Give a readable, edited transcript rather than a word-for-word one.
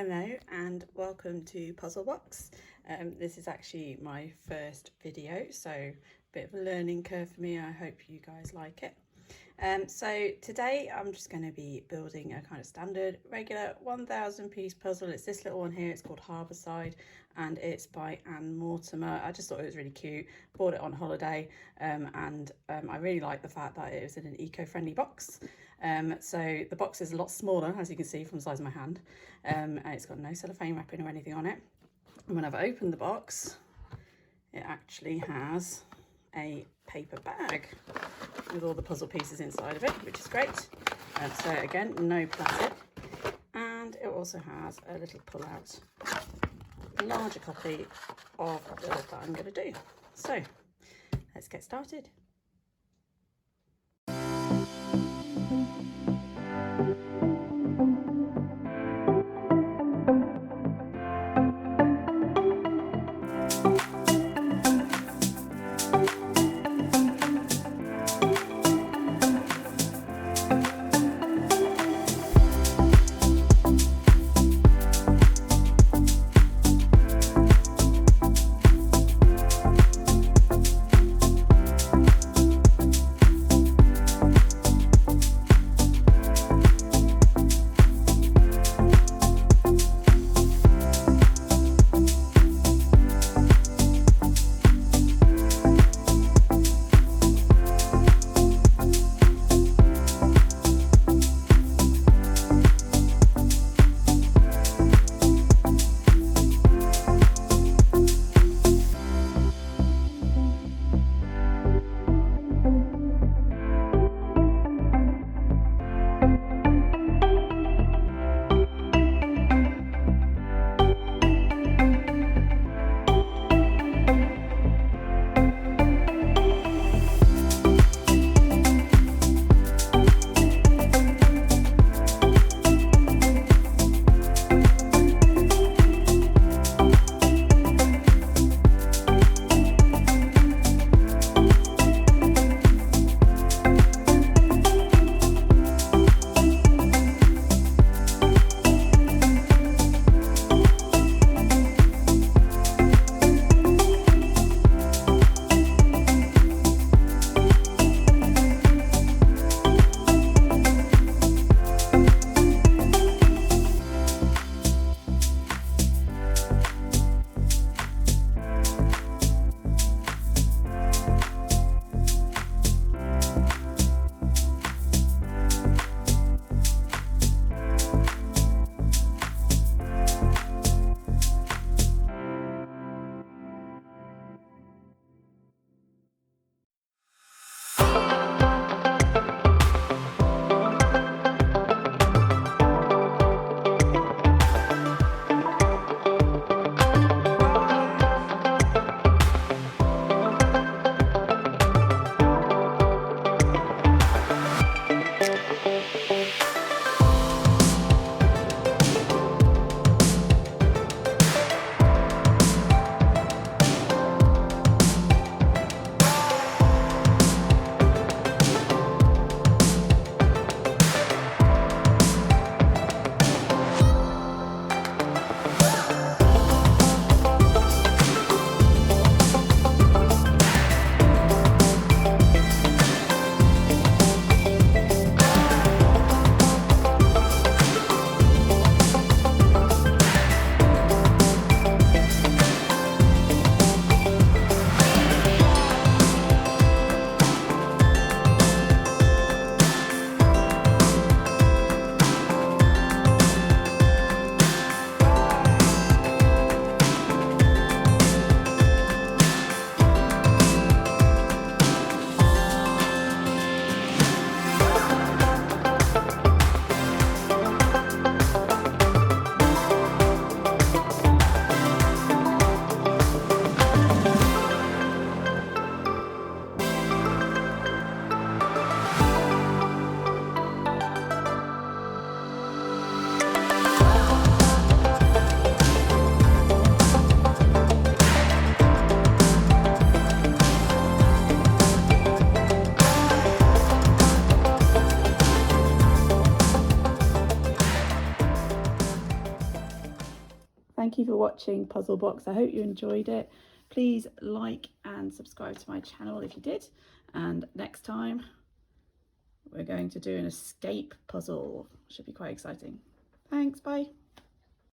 Hello and welcome to Puzzle Box. This is actually my first video, so a bit of a learning curve for me. I hope you guys like it. So today I'm just going to be building a kind of standard regular 1,000 piece puzzle. It's this little one here. It's called Harbourside and it's by Anne Mortimer. I just thought it was really cute. Bought it on holiday and I really like the fact that it was in an eco-friendly box. So the box is a lot smaller, as you can see from the size of my hand, and it's got no cellophane wrapping or anything on it. And when I've opened the box, it actually has a paper bag with all the puzzle pieces inside of it, which is great. So again, no plastic, and it also has a little pull-out larger copy of the build that I'm going to do. So let's get started. thank you for watching Puzzle Box. I hope you enjoyed it. Please like and subscribe to my channel if you did. And next time we're going to do an escape puzzle. Should be quite exciting. Thanks, bye.